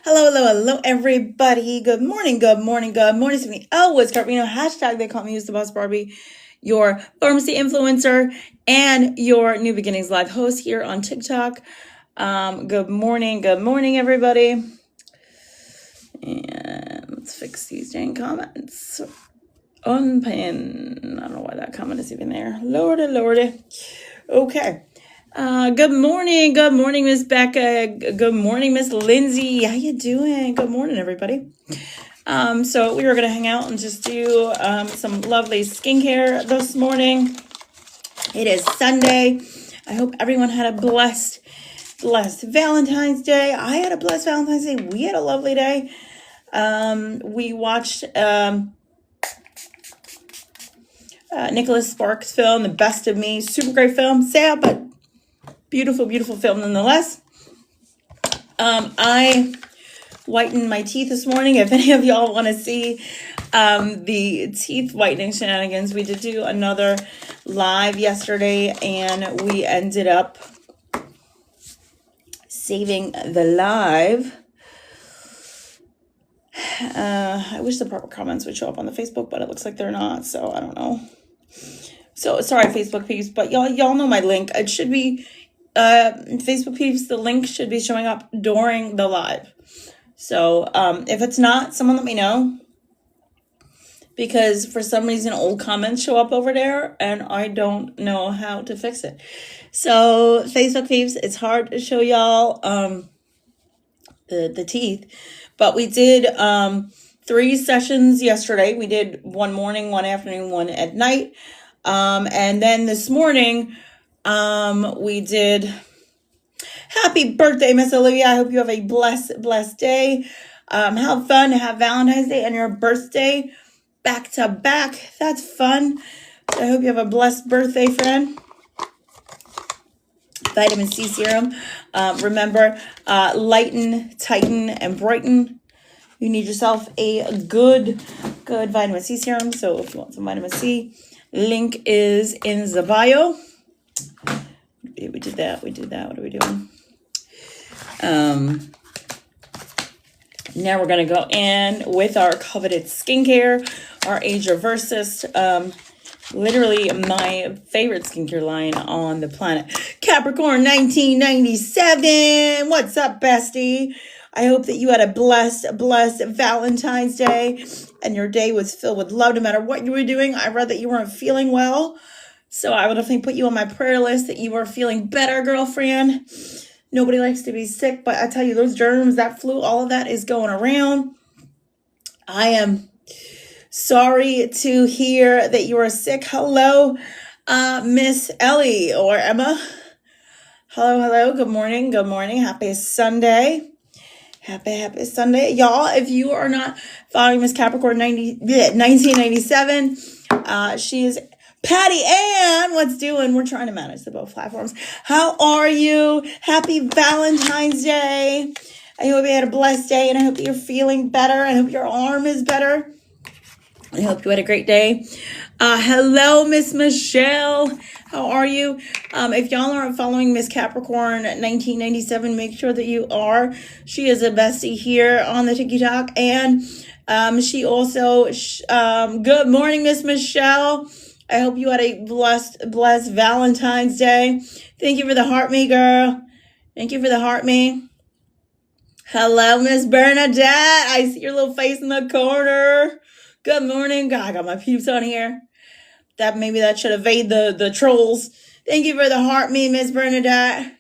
Hello, hello, hello, everybody. Good morning, good morning, good morning. To me, Elwood Scarpino. Hashtag they call me Use the Boss Barbie, your pharmacy influencer and your New Beginnings Live host here on TikTok. Good morning, everybody. And let's fix these dang comments. Unpin. I don't know why that comment is even there. Lordy. Okay. Good morning, Miss Becca. Good morning, Miss Lindsay. How you doing? Good morning, everybody. So we were gonna hang out and just do some lovely skincare this morning. It is Sunday. I hope everyone had a blessed Valentine's Day. I had a blessed Valentine's Day. We had a lovely day. We watched Nicholas Sparks' film, The Best of Me. Super great film. Sad, but beautiful film nonetheless. I whitened my teeth this morning. If any of y'all want to see the teeth whitening shenanigans, we did do another live yesterday, and we ended up saving the live. I wish the proper comments would show up on the Facebook, but it looks like they're not, so I don't know. So sorry, Facebook peeps, but y'all know my link. It should be Facebook peeps. The link should be showing up during the live. So if it's not, someone let me know, because for some reason old comments show up over there and I don't know how to fix it. So Facebook peeps, it's hard to show y'all the teeth, but we did 3 sessions yesterday. We did one morning, one afternoon, one at night. And then this morning, we did happy birthday, Miss Olivia. I hope you have a blessed day. Have fun. Have Valentine's Day and your birthday back to back. That's fun. I hope you have a blessed birthday, friend. Vitamin C serum. Remember, lighten, tighten, and brighten. You need yourself a good vitamin C serum. So if you want some vitamin C, link is in the bio. We did that. What are we doing? Now we're going to go in with our coveted skincare, our Age Reversist, literally my favorite skincare line on the planet. Capricorn 1997. What's up, bestie? I hope that you had a blessed Valentine's Day and your day was filled with love no matter what you were doing. I read that you weren't feeling well, so I would definitely put you on my prayer list that you are feeling better, girlfriend. Nobody likes to be sick, but I tell you, those germs, that flu, all of that is going around. I am sorry to hear that you are sick. Hello, Miss Ellie or Emma. Hello. Good morning. Happy Sunday. Happy Sunday. Y'all, if you are not following Miss Capricorn 1997, she is Patty Ann. What's doing? We're trying to manage the both platforms. How are you? Happy Valentine's Day. I hope you had a blessed day, and I hope that you're feeling better. I hope your arm is better. I hope you had a great day. Hello, Miss Michelle. How are you? If y'all aren't following Miss Capricorn 1997, make sure that you are. She is a bestie here on the TikTok, and she also, good morning, Miss Michelle. I hope you had a blessed Valentine's Day. Thank you for the heart me, girl. Thank you for the heart me. Hello, Miss Bernadette. I see your little face in the corner. Good morning. God, I got my peeps on here. Maybe that should evade the trolls. Thank you for the heart me, Miss Bernadette.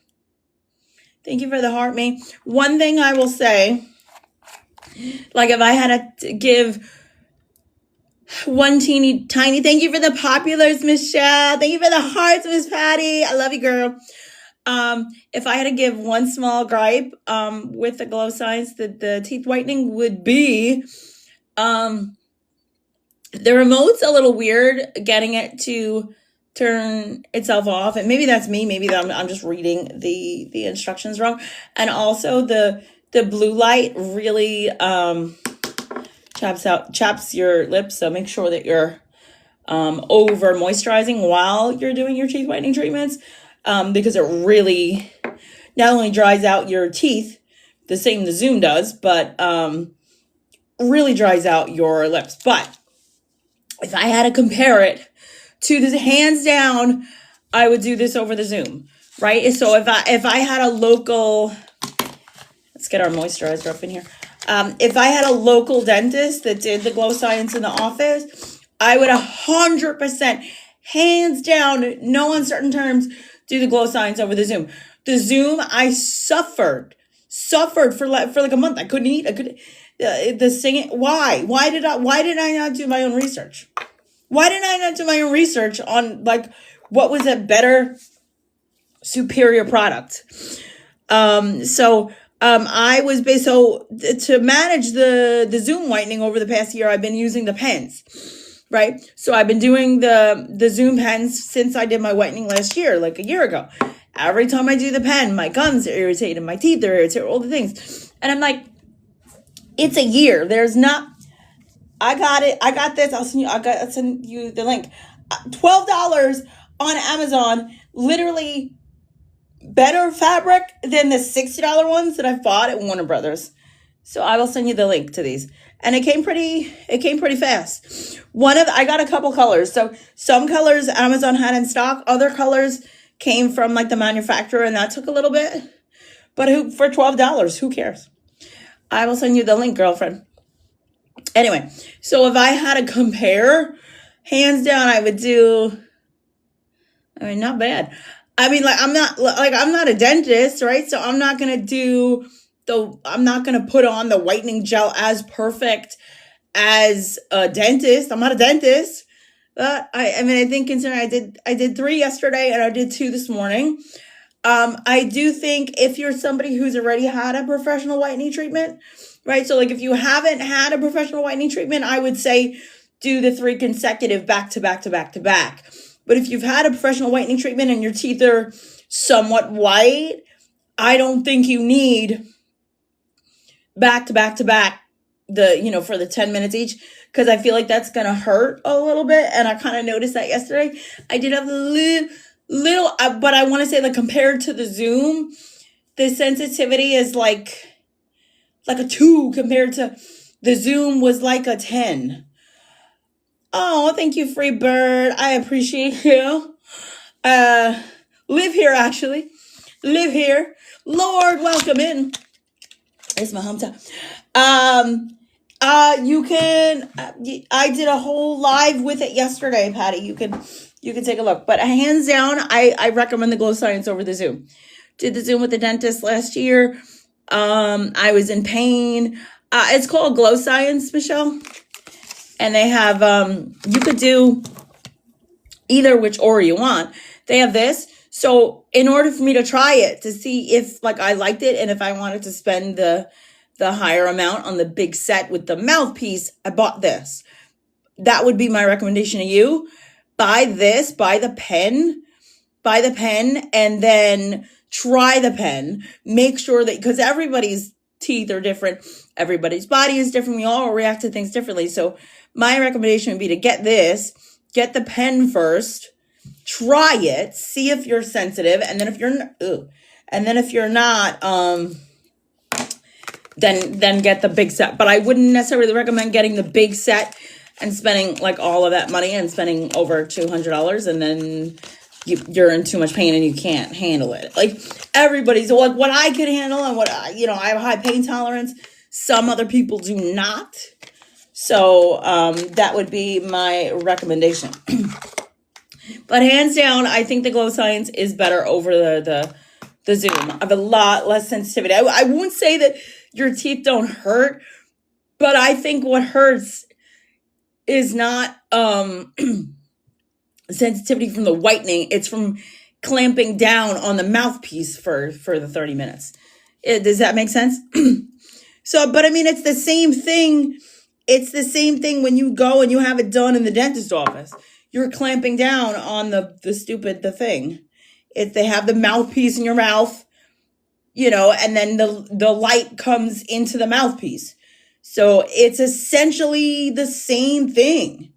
Thank you for the heart me. One thing I will say, like if I had to give one teeny tiny thank you for the populars, Michelle. Thank you for the hearts, Miss Patty. I love you, girl. If I had to give one small gripe with the glow signs, the teeth whitening would be the remote's a little weird getting it to turn itself off, and maybe that's me. Maybe I'm just reading the instructions wrong. And also the blue light really chaps your lips, so make sure that you're over moisturizing while you're doing your teeth whitening treatments, because it really not only dries out your teeth, the same the Zoom does, but really dries out your lips. But if I had to compare it to this, hands down, I would do this over the Zoom, right? So if I had a local, let's get our moisturizer up in here. If I had a local dentist that did the Glow Science in the office, I would 100%, hands down, no uncertain terms, do the Glow Science over the Zoom. The Zoom, I suffered for like a month. I couldn't eat. I couldn't. The singing. Why? Why did I not do my own research? Why did I not do my own research on like what was a better, superior product? I was to manage the Zoom whitening over the past year, I've been using the pens, right? So I've been doing the Zoom pens since I did my whitening last year, like a year ago. Every time I do the pen, my gums are irritated, my teeth are irritated, all the things. And I'm like, it's a year. There's not, I got it. I got this. I'll send you the link. $12 on Amazon, literally better fabric than the $60 ones that I've bought at Warner Brothers. So I will send you the link to these. And it came pretty fast. I got a couple colors. So some colors Amazon had in stock, other colors came from like the manufacturer, and that took a little bit. But for $12, who cares? I will send you the link, girlfriend. Anyway, so if I had to compare, hands down, I would do, not bad. I'm not a dentist, right? So I'm not going to put on the whitening gel as perfect as a dentist. I'm not a dentist. But I think considering I did 3 yesterday and I did 2 this morning. I do think if you're somebody who's already had a professional whitening treatment, right? So like if you haven't had a professional whitening treatment, I would say do the 3 consecutive back to back to back to back. But if you've had a professional whitening treatment and your teeth are somewhat white, I don't think you need back to back to back for the 10 minutes each, because I feel like that's going to hurt a little bit. And I kind of noticed that yesterday. I did have a little, but I want to say that compared to the Zoom, the sensitivity is like a 2 compared to the Zoom was like a 10. Oh, thank you, Free Bird. I appreciate you. Live here, actually. Live here. Lord, welcome in. It's my hometown. You can, I did a whole live with it yesterday, Patty. You can take a look. But hands down, I recommend the Glow Science over the Zoom. Did the Zoom with the dentist last year. I was in pain. It's called Glow Science, Michelle. And they have, you could do either which or you want. They have this. So in order for me to try it, to see if like I liked it and if I wanted to spend the higher amount on the big set with the mouthpiece, I bought this. That would be my recommendation to you. Buy this, buy the pen, and then try the pen. Make sure that, because everybody's teeth are different. Everybody's body is different. We all react to things differently. So my recommendation would be to get the pen first, try it, see if you're sensitive. And then if you're not, then get the big set. But I wouldn't necessarily recommend getting the big set and spending like all of that money and spending over $200 and then you're in too much pain and you can't handle it. Like everybody's what I could handle and I have a high pain tolerance. Some other people do not. So that would be my recommendation. But hands down, I think the Glow Science is better over the Zoom. I have a lot less sensitivity. I wouldn't say that your teeth don't hurt, but I think what hurts is not sensitivity from the whitening. It's from clamping down on the mouthpiece for the 30 minutes. Does that make sense? But it's the same thing. It's the same thing when you go and you have it done in the dentist office. You're clamping down on the thing. They have the mouthpiece in your mouth, and then the light comes into the mouthpiece. So it's essentially the same thing.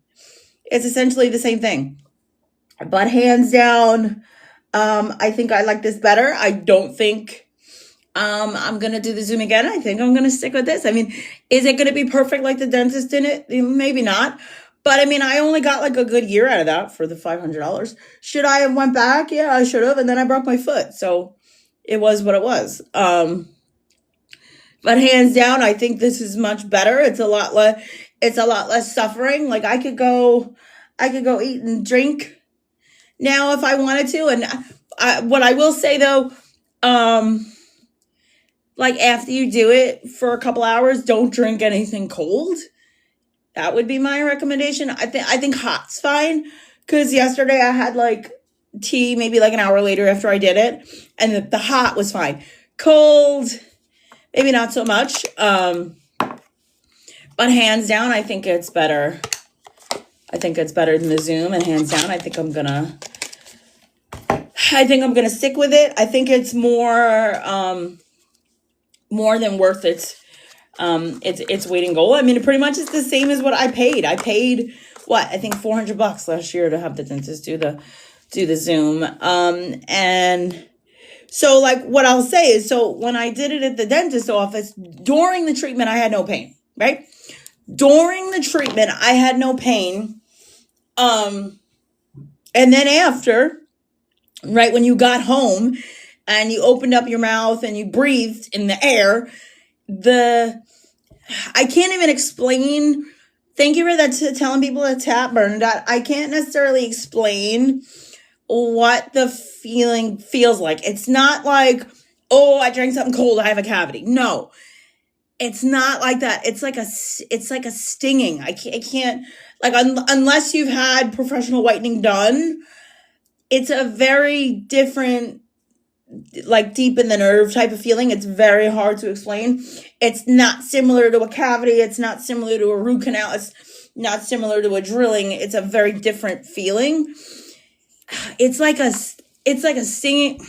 But hands down, I think I like this better. I don't think I'm gonna do the Zoom again. I think I'm gonna stick with this. I mean, is it gonna be perfect like the dentist did it? Maybe not. But I mean, I only got like a good year out of that for the $500. Should I have went back? Yeah, I should have. And then I broke my foot, so it was what it was. But hands down, I think this is much better. It's a lot less. It's a lot less suffering. Like I could go eat and drink now if I wanted to. And what I will say though, like after you do it for a couple hours, don't drink anything cold. That would be my recommendation. I think hot's fine, because yesterday I had like tea maybe like an hour later after I did it, and the hot was fine. Cold, maybe not so much. But hands down, I think it's better. I think it's better than the Zoom, and hands down, I think I'm gonna stick with it. I think it's more than worth it. It's weight in gold. I mean, it pretty much is the same as what I paid. I paid what, I think $400 last year to have the dentist do the Zoom. And so like what I'll say is, so when I did it at the dentist office during the treatment, I had no pain, right? During the treatment, I had no pain. And then after, right, when you got home and you opened up your mouth and you breathed in the air, I can't even explain. Thank you for that, telling people to tap Bernadette. I can't necessarily explain what the feeling feels like. It's not like, oh, I drank something cold, I have a cavity. No, it's not like that. It's like a stinging. I can't like, unless you've had professional whitening done, it's a very different, like deep in the nerve type of feeling. It's very hard to explain. It's not similar to a cavity. It's not similar to a root canal. It's not similar to a drilling. It's a very different feeling. It's like a stinging.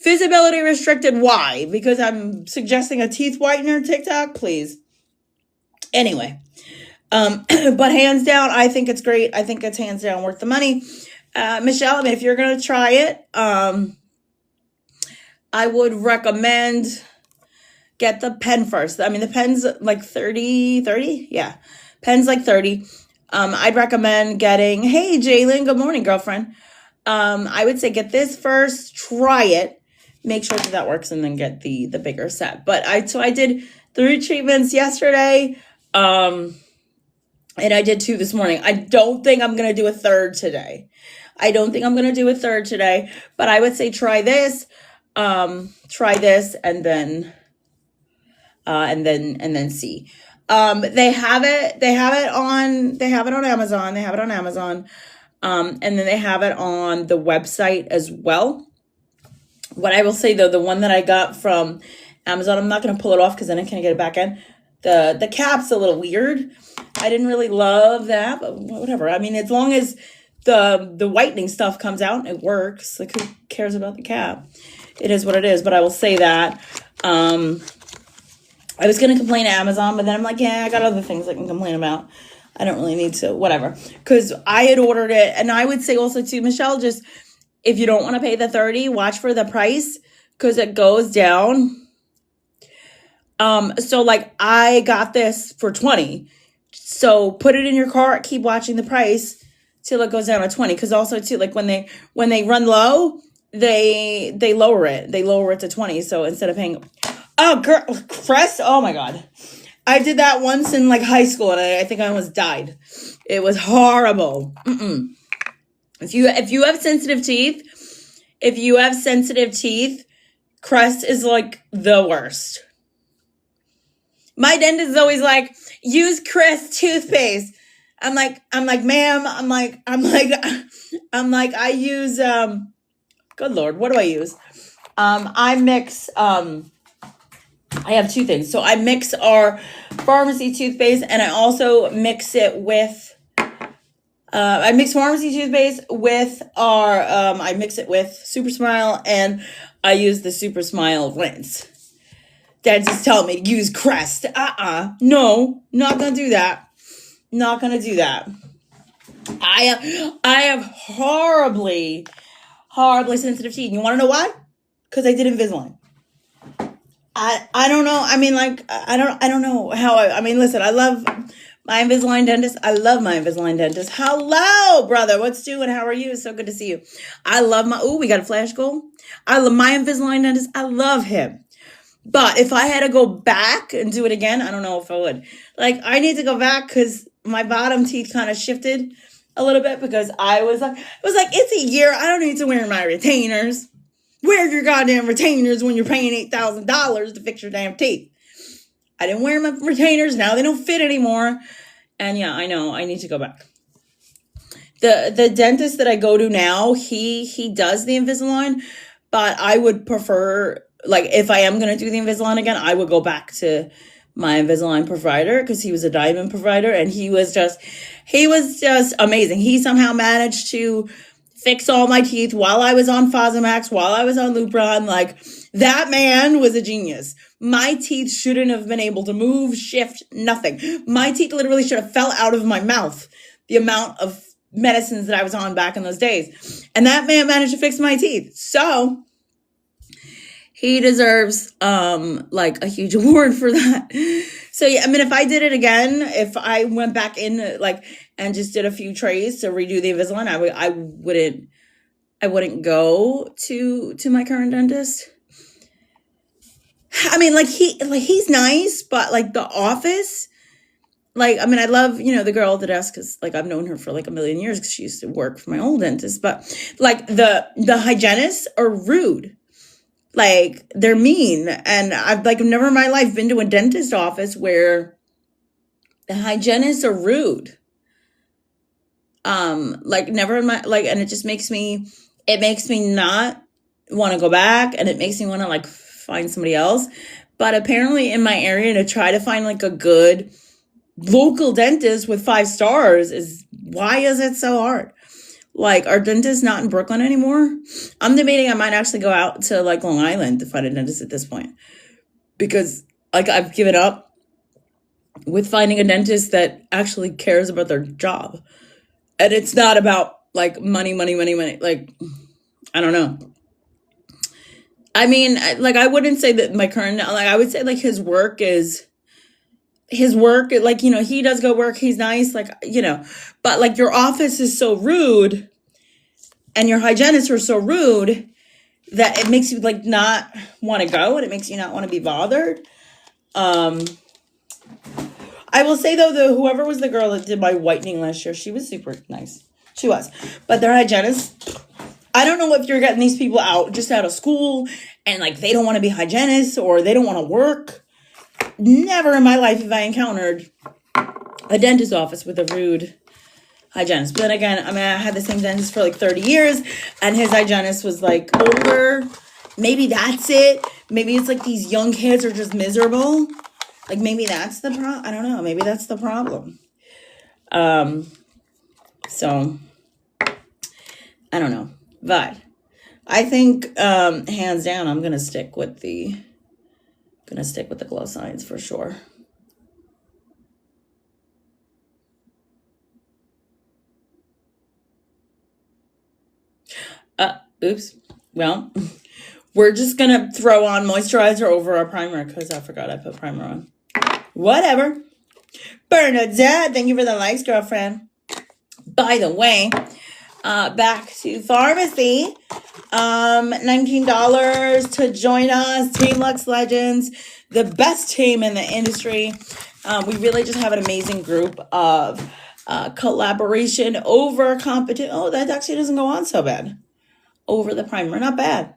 Visibility restricted. Why? Because I'm suggesting a teeth whitener TikTok, please. Anyway, but hands down, I think it's great. I think it's hands down worth the money. Michelle, I mean, if you're going to try it, I would recommend get the pen first. I mean, the pen's like 30. Yeah. Pen's like 30. I'd recommend getting, hey, Jalen, good morning, girlfriend. I would say get this first, try it, make sure that works, and then get the bigger set. But I did 3 treatments yesterday, and I did 2 this morning. I don't think I'm going to do a third today. But I would say try this, and then see. They have it on Amazon. And then they have it on the website as well. What I will say though, the one that I got from Amazon, I'm not going to pull it off because then I can't get it back in. The cap's a little weird. I didn't really love that, but whatever. I mean, as long as the whitening stuff comes out and it works, like who cares about the cap? It is what it is. But I will say that, I was going to complain to Amazon, but then I'm like, yeah, I got other things I can complain about. I don't really need to, whatever. Because I had ordered it. And I would say also to Michelle, just if you don't want to pay the $30, watch for the price because it goes down. So like I got this for $20. So put it in your cart, keep watching the price till it goes down to $20. Because also too, like when they run low, they lower it. They lower it to $20. So instead of paying, oh girl, Crest, oh my God. I did that once in like high school and I think I almost died. It was horrible. If you have sensitive teeth, Crest is like the worst. My dentist is always like, use Crest toothpaste. I'm like, ma'am, I use, good Lord, what do I use? I mix, I have 2 things. So I mix our pharmacy toothpaste and I also mix it with, I mix pharmacy toothpaste with our, I mix it with Super Smile and I use the Super Smile rinse. Dentist telling me to use Crest. No, not gonna do that. I have horribly sensitive teeth. You want to know why? Because I did Invisalign. I don't know. I mean, like, I don't know how I mean, listen, I love my Invisalign dentist. I love my Invisalign dentist. Hello, brother. What's doing? How are you? It's so good to see you. I love we got a flash goal. I love my Invisalign dentist. I love him. But if I had to go back and do it again, I don't know if I would. Like, I need to go back because my bottom teeth kind of shifted a little bit because I was like, it was like, it's a year. I don't need to wear my retainers. Wear your goddamn retainers when you're paying $8,000 to fix your damn teeth. I didn't wear my retainers. Now they don't fit anymore. And yeah, I know I need to go back. The dentist that I go to now, he does the Invisalign, but I would prefer, like, if I am going to do the Invisalign again, I would go back to my Invisalign provider because he was a diamond provider and he was just amazing. He somehow managed to fix all my teeth while I was on Fosamax, while I was on Lupron. Like, that man was a genius. My teeth shouldn't have been able to move, shift, nothing. My teeth literally should have fell out of my mouth, the amount of medicines that I was on back in those days. And that man managed to fix my teeth. So he deserves like a huge award for that. So yeah, I mean, if I did it again, if I went back in like and just did a few trays to redo the Invisalign, I wouldn't go to my current dentist. I mean, like he's nice, but like the office, like, I mean, I love, the girl at the desk because like I've known her for like a million years because she used to work for my old dentist, but like the hygienists are rude. Like, they're mean. And I've like never in my life been to a dentist office where the hygienists are rude. Like never in my, like, and it just makes me not want to go back, and it makes me want to like find somebody else. But apparently in my area, to try to find like a good local dentist with 5 stars why is it so hard? Like, are dentists not in Brooklyn anymore? I'm debating I might actually go out to like Long Island to find a dentist at this point. Because like I've given up with finding a dentist that actually cares about their job. And it's not about like money. Like, I don't know. I mean, like, I wouldn't say that my current, like, I would say like his work, like, he does go work. He's nice, like, but like your office is so rude and your hygienists are so rude that it makes you like not want to go, and it makes you not want to be bothered. I will say though, whoever was the girl that did my whitening last year, she was super nice. She was. But their hygienists, I don't know if you're getting these people out of school and like they don't want to be hygienists or they don't want to work. Never in my life have I encountered a dentist office with a rude hygienist. But then again, I mean, I had the same dentist for like 30 years and his hygienist was like older. Maybe that's it. Maybe it's like these young kids are just miserable. Like maybe that's the problem. I don't know. Maybe that's the problem. So I don't know. But I think hands down, I'm gonna stick with the glow signs for sure. Oops. Well, we're just gonna throw on moisturizer over our primer because I forgot I put primer on. Whatever. Bernadette, thank you for the likes, girlfriend. By the way, back to pharmacy. $19 to join us. Team Lux Legends, the best team in the industry. We really just have an amazing group of collaboration over competition. Oh, that actually doesn't go on so bad. Over the primer. Not bad.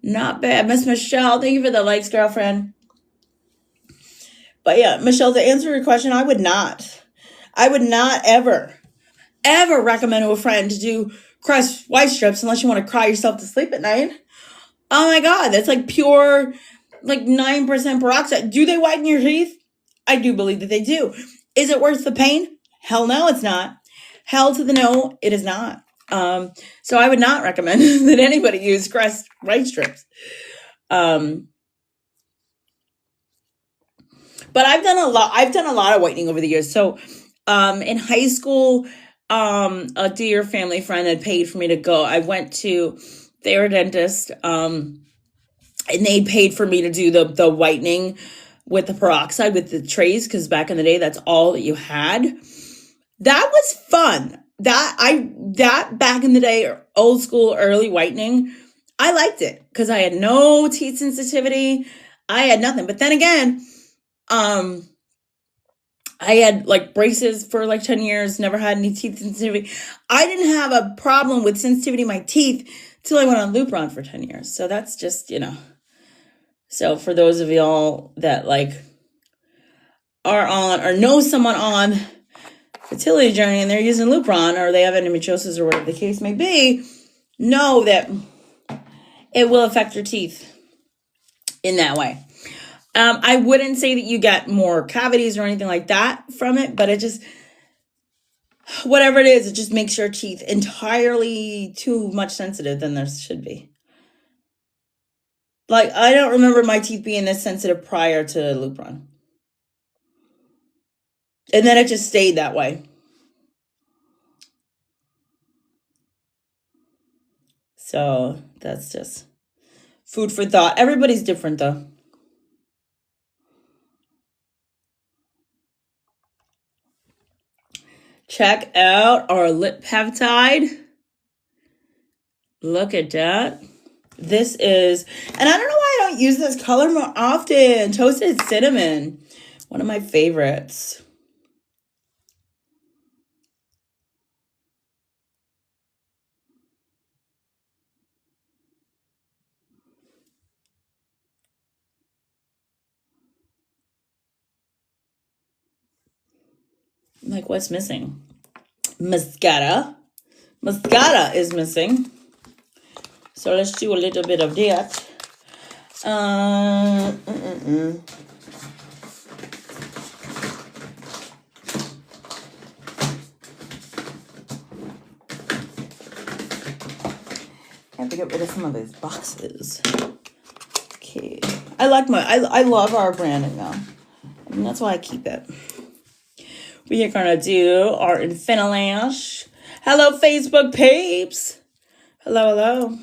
Not bad. Miss Michelle, thank you for the likes, girlfriend. But yeah, Michelle, to answer your question, I would not ever recommend to a friend to do Crest white strips unless you want to cry yourself to sleep at night. Oh my God, that's like pure, like 9% peroxide. Do they whiten your teeth? I do believe that they do. Is it worth the pain? Hell no, it's not. Hell to the no, it is not. So I would not recommend that anybody use Crest white strips. But I've done a lot of whitening over the years. So in high school, a dear family friend had paid for me to go. I went to their dentist. and they paid for me to do the whitening with the peroxide with the trays, because back in the day that's all that you had. That was fun. That back in the day, old school early whitening, I liked it because I had no teeth sensitivity. I had nothing. But then again, I had like braces for like 10 years, never had any teeth sensitivity. I didn't have a problem with sensitivity in my teeth till I went on Lupron for 10 years. So that's just, So for those of y'all that like are on or know someone on fertility journey and they're using Lupron, or they have endometriosis or whatever the case may be, know that it will affect your teeth in that way. I wouldn't say that you get more cavities or anything like that from it, but it just, whatever it is, it just makes your teeth entirely too much sensitive than there should be. Like, I don't remember my teeth being this sensitive prior to Lupron. And then it just stayed that way. So that's just food for thought. Everybody's different though. Check out our lip peptide. Look at that. This is, and I don't know why I don't use this color more often. Toasted cinnamon. One of my favorites. Like, what's missing? Mascara. Mascara is missing. So let's do a little bit of that. I have to get rid of some of these boxes. Okay. I love our branding though. And that's why I keep it. We are gonna do our Infinalash. Hello, Facebook peeps. Hello.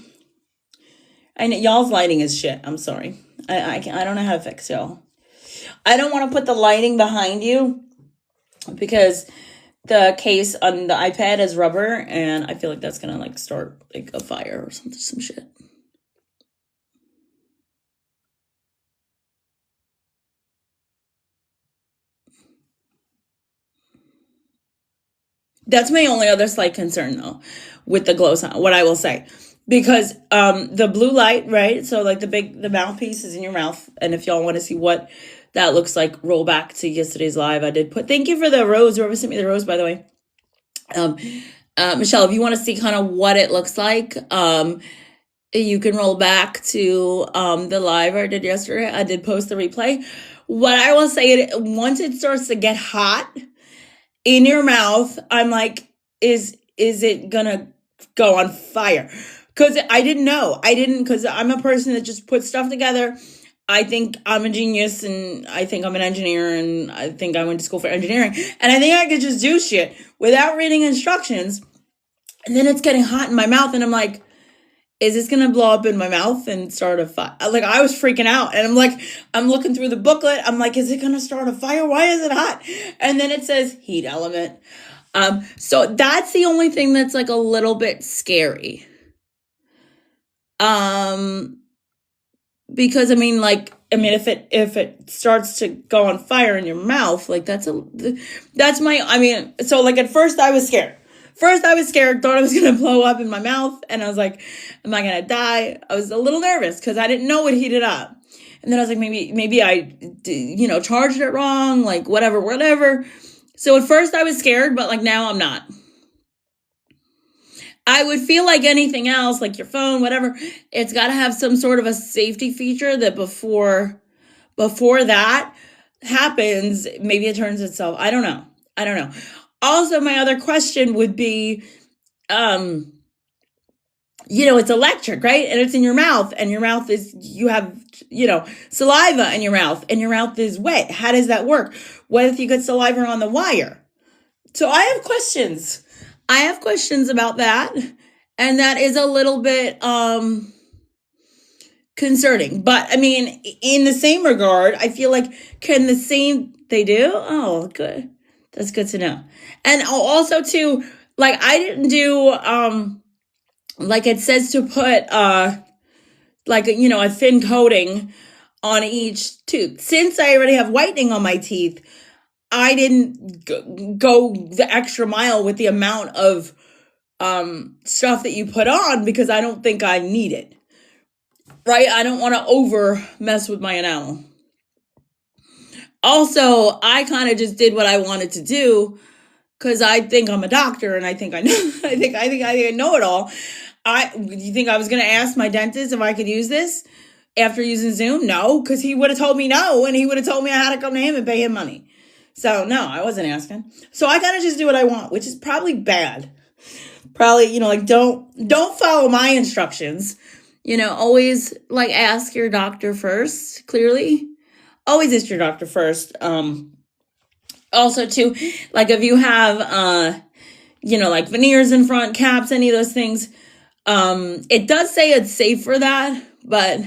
I know y'all's lighting is shit. I'm sorry. I don't know how to fix y'all. I don't want to put the lighting behind you because the case on the iPad is rubber, and I feel like that's gonna like start like a fire or some shit. That's my only other slight concern though with the glow sign, what I will say. Because the blue light, right? So like the mouthpiece is in your mouth. And if y'all want to see what that looks like, roll back to yesterday's live. I did put, thank you for the rose. Whoever sent me the rose, by the way. Michelle, if you want to see kind of what it looks like, you can roll back to the live I did yesterday. I did post the replay. What I will say, once it starts to get hot in your mouth, I'm like, is it gonna go on fire? Because I didn't know. Because I'm a person that just puts stuff together. I think I'm a genius, and I think I'm an engineer, and I think I went to school for engineering, and I think I could just do shit without reading instructions. And then it's getting hot in my mouth, and I'm like, is this gonna blow up in my mouth and start a fire? Like, I was freaking out, and I'm like, I'm looking through the booklet. I'm like, is it gonna start a fire? Why is it hot? And then it says heat element. So that's the only thing that's like a little bit scary. Because if it starts to go on fire in your mouth, like so like at first I was scared. Thought I was going to blow up in my mouth. And I was like, am I going to die? I was a little nervous because I didn't know it heated up. And then I was like, maybe I, charged it wrong, like whatever. So at first I was scared, but like now I'm not. I would feel like anything else, like your phone, whatever, it's got to have some sort of a safety feature that before that happens, maybe it turns itself. I don't know. Also, my other question would be, it's electric, right? And it's in your mouth, and your mouth is, you have, saliva in your mouth, and your mouth is wet. How does that work? What if you get saliva on the wire? So I have questions. about that. And that is a little bit, concerning. But I mean, in the same regard, I feel like they do? Oh, good. That's good to know. And also too, like I didn't do like it says to put like a thin coating on each tooth. Since I already have whitening on my teeth, I didn't go the extra mile with the amount of stuff that you put on because I don't think I need it. Right? I don't want to over mess with my enamel. Also, I kind of just did what I wanted to do because I think I'm a doctor and I think I know. I think I know it all. You think I was going to ask my dentist if I could use this after using Zoom? No, because he would have told me no, and he would have told me I had to come to him and pay him money. So no, I wasn't asking. So I kind of just do what I want, which is probably bad. Probably, like don't follow my instructions. Always like ask your doctor first, clearly. Always ask your doctor first. Also too, like if you have like veneers in front, caps, any of those things, it does say it's safe for that, but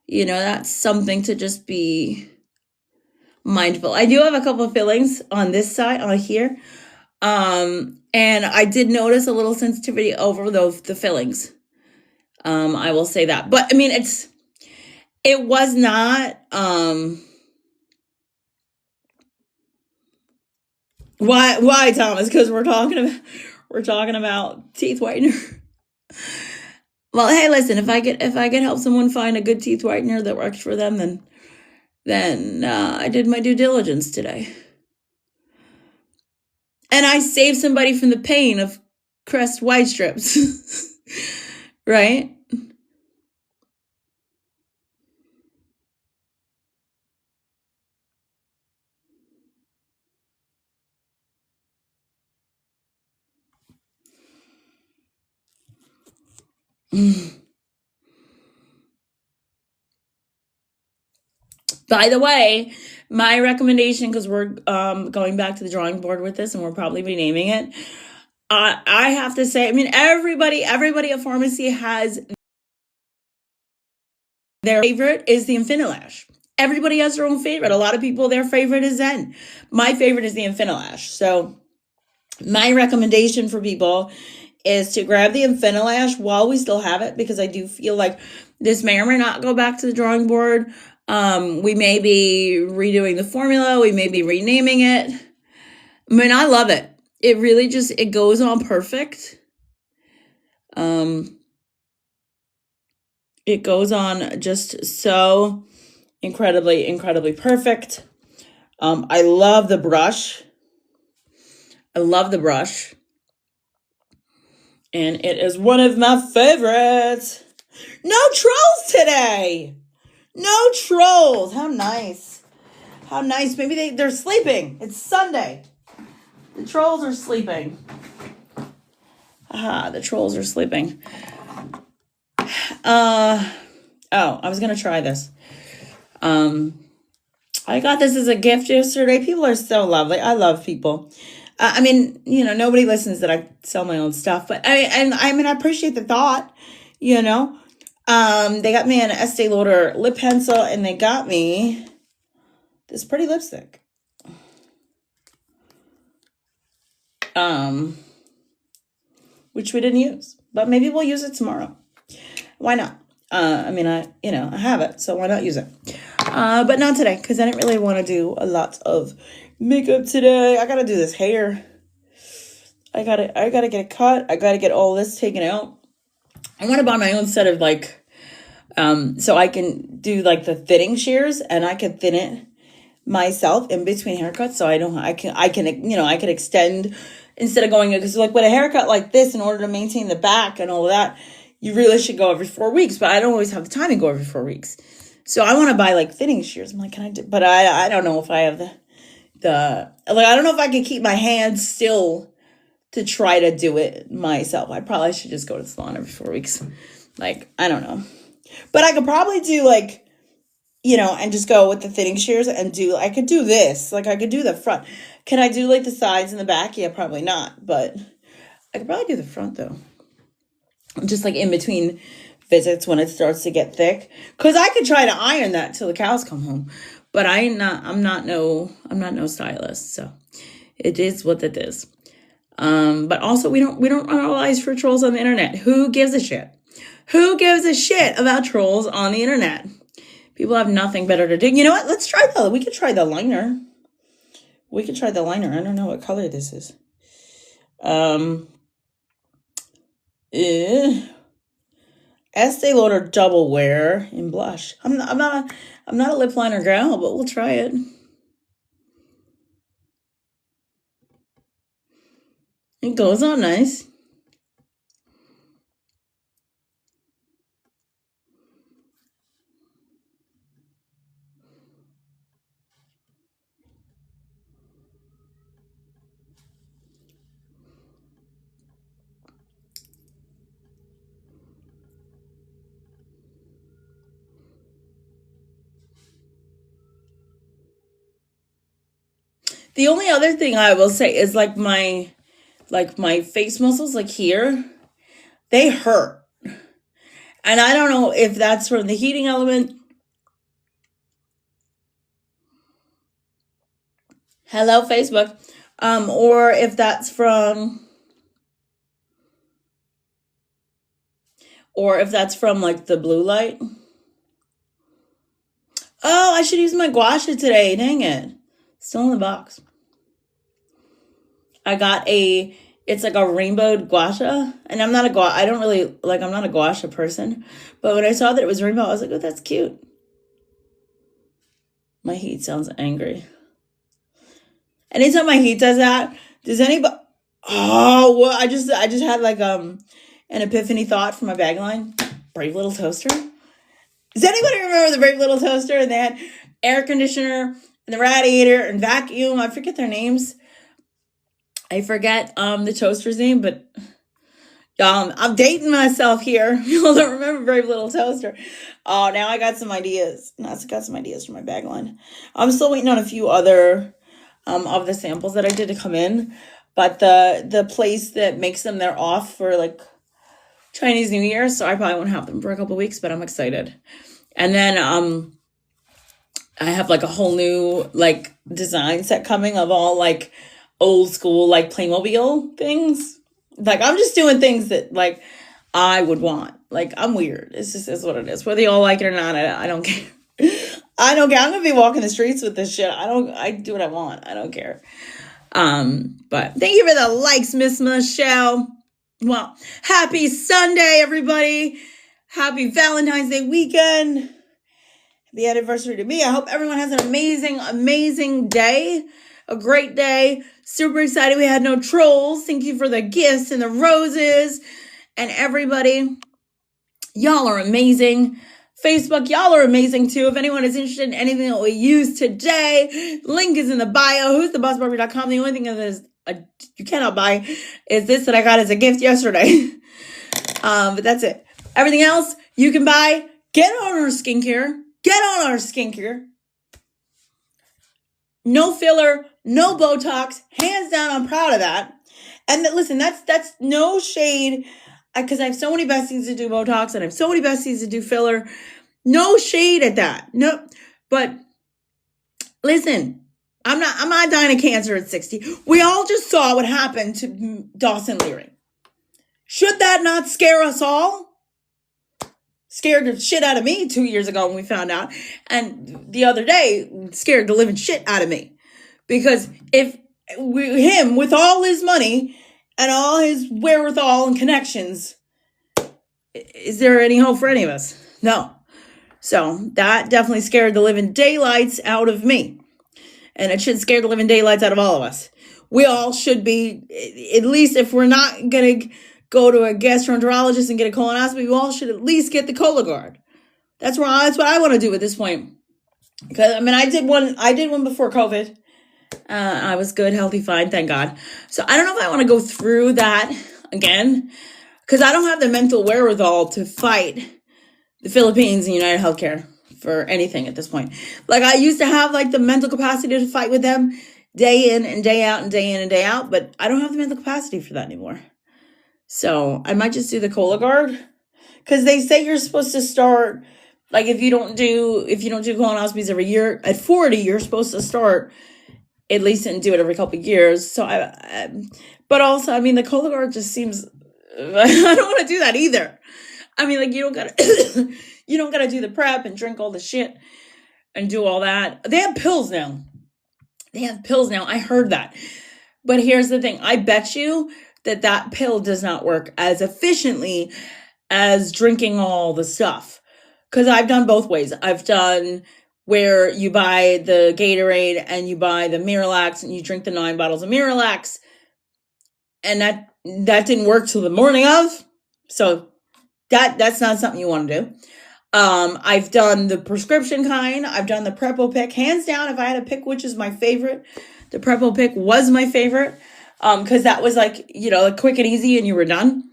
that's something to just be mindful. I do have a couple of fillings on this side, on here. And I did notice a little sensitivity over the fillings. I will say that. But I mean, it was not, why Thomas? Because we're talking about teeth whitener. Well, hey, listen, if I could help someone find a good teeth whitener that works for them, then I did my due diligence today. And I saved somebody from the pain of Crest white strips. Right? By the way, my recommendation, because we're going back to the drawing board with this and we're probably renaming it, I have to say, I mean, everybody at pharmacy has their favorite is the Infinilash. Everybody has their own favorite. A lot of people, their favorite is Zen. My favorite is the Infinilash. So my recommendation for people is to grab the Infinilash while we still have it, because I do feel like this may or may not go back to the drawing board. We may be redoing the formula. We may be renaming it. I mean, I love it. It really just, it goes on perfect. It goes on just so incredibly perfect. I love the brush. And it is one of my favorites. No trolls today. No trolls. How nice. Maybe they're sleeping. It's Sunday. The trolls are sleeping. The trolls are sleeping. I was going to try this. I got this as a gift yesterday. People are so lovely. I love people. I mean, nobody listens that I sell my own stuff, but I appreciate the thought, They got me an Estee Lauder lip pencil, and they got me this pretty lipstick. Which we didn't use, but maybe we'll use it tomorrow. Why not? I have it, so why not use it? But not today, because I didn't really want to do a lot of makeup today. I gotta do this hair. I gotta get it cut. I gotta get all this taken out. I want to buy my own set of so I can do like the thinning shears, and I can thin it myself in between haircuts. So I can extend instead of going, because like with a haircut like this, in order to maintain the back and all of that, you really should go every 4 weeks. But I don't always have the time to go every 4 weeks. So I want to buy like thinning shears. I'm like, can I do? But I don't know if I have I don't know if I can keep my hands still to try to do it myself. I probably should just go to the salon every 4 weeks. I don't know. But I could probably do and just go with the thinning shears and I could do this. I could do the front. Can I do the sides and the back? Yeah, probably not. But I could probably do the front though. Just in between visits when it starts to get thick. Cause I could try to iron that till the cows come home, but I'm not no stylist. So it is what it is. But also we don't run our lives for trolls on the internet. Who gives a shit? Who gives a shit about trolls on the internet? People have nothing better to do. You know what? Let's try we could try the liner. I don't know what color this is. Estee Lauder Double Wear in blush. I'm not a lip liner gal, but we'll try it. It goes on nice. The only other thing I will say is like my face muscles, like here, they hurt. And I don't know if that's from the heating element. Hello, Facebook. Or if that's from like the blue light. Oh, I should use my gua sha today. Dang it. Still in the box. I got it's like a rainbowed gua sha, and I'm not a gua sha person, but when I saw that it was rainbow, I was like, oh, that's cute. My heat sounds angry. Anytime my heat does that, does anybody? Oh, well, I just had like an epiphany thought from my bag line. Brave Little Toaster. Does anybody remember the Brave Little Toaster? And they had air conditioner and the radiator and vacuum. I forget their names. I forget the toaster's name, but I'm dating myself here. Y'all don't remember Brave Little Toaster. Oh, now I got some ideas. I got some ideas for my bag line. I'm still waiting on a few other of the samples that I did to come in, but the place that makes them, they're off for like Chinese New Year, so I probably won't have them for a couple weeks, but I'm excited. And then I have like a whole new like design set coming of all like old school like Playmobil things. Like I'm just doing things that like I would want. Like I'm weird. It's just is what it is. Whether y'all like it or not, I don't care. I don't care. I'm gonna be walking the streets with this shit. I do what I want. I don't care. But thank you for the likes, Miss Michelle. Well, happy Sunday, everybody. Happy Valentine's Day weekend. The anniversary to me. I hope everyone has an amazing, amazing day. A great day. Super excited we had no trolls. Thank you for the gifts and the roses. And everybody, y'all are amazing. Facebook, y'all are amazing too. If anyone is interested in anything that we use today, link is in the bio. who'sthebossbarbie.com. The only thing that is you cannot buy is this that I got as a gift yesterday. But that's it. Everything else you can buy. Get on our skincare. No filler, no Botox. Hands down, I'm proud of that. And listen, that's no shade, because I have so many besties to do Botox and I have so many besties to do filler. No shade at that. No, but listen, I'm not dying of cancer at 60. We all just saw what happened to Dawson Leary. Should that not scare us all? Scared the shit out of me 2 years ago when we found out. And the other day, scared the living shit out of me. Because if him, with all his money and all his wherewithal and connections, is there any hope for any of us? No. So that definitely scared the living daylights out of me. And it should scare the living daylights out of all of us. We all should be, at least if we're not going to go to a gastroenterologist and get a colonoscopy, we all should at least get the Cologuard. That's what I want to do at this point. Because I mean, I did one before COVID. I was good, healthy, fine, thank God. So I don't know if I want to go through that again, because I don't have the mental wherewithal to fight the Philippines and United Healthcare for anything at this point. Like I used to have like the mental capacity to fight with them day in and day out and day in and day out, but I don't have the mental capacity for that anymore. So I might just do the Cologuard, Because they say you're supposed to start, like, if you don't do colonoscopies every year, at 40, you're supposed to start at least and do it every couple of years. So but also, I mean, the Cologuard just seems, I don't want to do that either. I mean, like, you don't gotta, you don't gotta do the prep and drink all the shit and do all that. They have pills now. I heard that. But here's the thing. I bet you that pill does not work as efficiently as drinking all the stuff. Because I've done both ways. I've done where you buy the Gatorade and you buy the Miralax and you drink the 9 bottles of Miralax. And that didn't work till the morning of. So that's not something you want to do. I've done the prescription kind. I've done the Prep-O-Pick. Hands down, if I had to pick which is my favorite, the Prep-O-Pick was my favorite. Because that was like, quick and easy and you were done.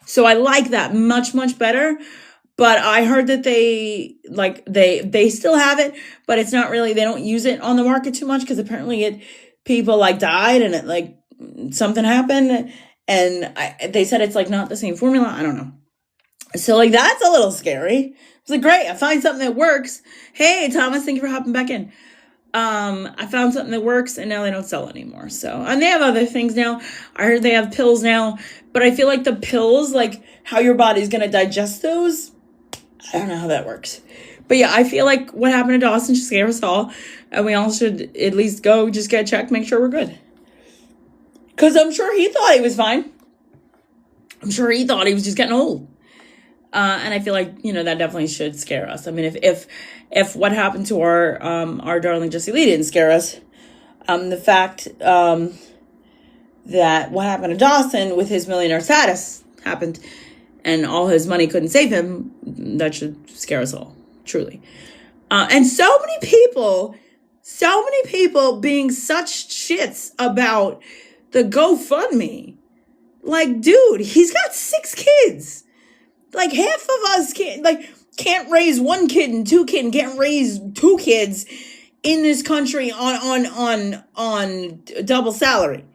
So I like that much, much better. But I heard that they still have it, but it's not really, they don't use it on the market too much because apparently people like died and it like something happened. And they said it's like not the same formula. I don't know. So like, that's a little scary. It's like, great, I find something that works. Hey, Thomas, thank you for hopping back in. I found something that works and now they don't sell it anymore. So, and they have other things now. I heard they have pills now, but I feel like the pills, like how your body's going to digest those, I don't know how that works. But yeah, I feel like what happened to Dawson should scare us all. And we all should at least go just get checked, make sure we're good. Because I'm sure he thought he was fine. I'm sure he thought he was just getting old. And I feel like, that definitely should scare us. I mean, if what happened to our darling Jesse Lee didn't scare us, the fact that what happened to Dawson with his millionaire status happened and all his money couldn't save him, that should scare us all, truly. And so many people being such shits about the GoFundMe. Like, dude, he's got 6 kids. Like, half of us can't raise 1 kid and 2 kids and can't raise 2 kids in this country on double salary.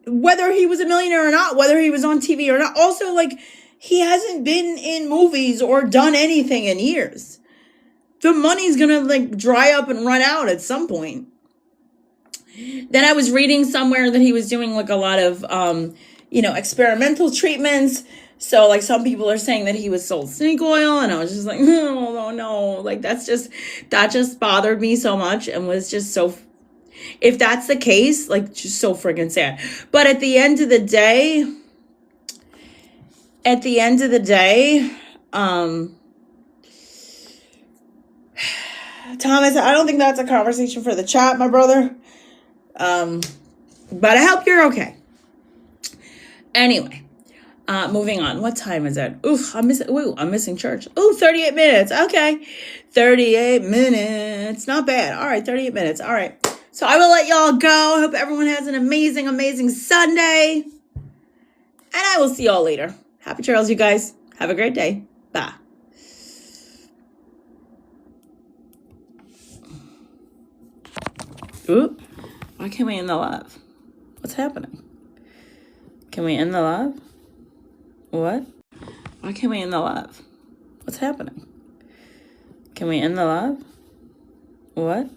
Whether he was a millionaire or not, whether he was on TV or not. Also, like, he hasn't been in movies or done anything in years. The money's gonna, like, dry up and run out at some point. Then I was reading somewhere that he was doing, like, a lot of, experimental treatments. So, like, some people are saying that he was sold snake oil, and I was just like, no. Like, that just bothered me so much and was just so, if that's the case, like, just so friggin' sad. But at the end of the day, Thomas, I don't think that's a conversation for the chat, my brother. But I hope you're okay. Anyway. Moving on. What time is it? I'm missing church. 38 minutes. Okay. 38 minutes. Not bad. All right. 38 minutes. All right. So I will let y'all go. Hope everyone has an amazing, amazing Sunday. And I will see y'all later. Happy trails, you guys. Have a great day. Bye. Ooh. Why can't we end the live? What's happening? Can we end the live? What? Why can't we end the live? What's happening? Can we end the live? What?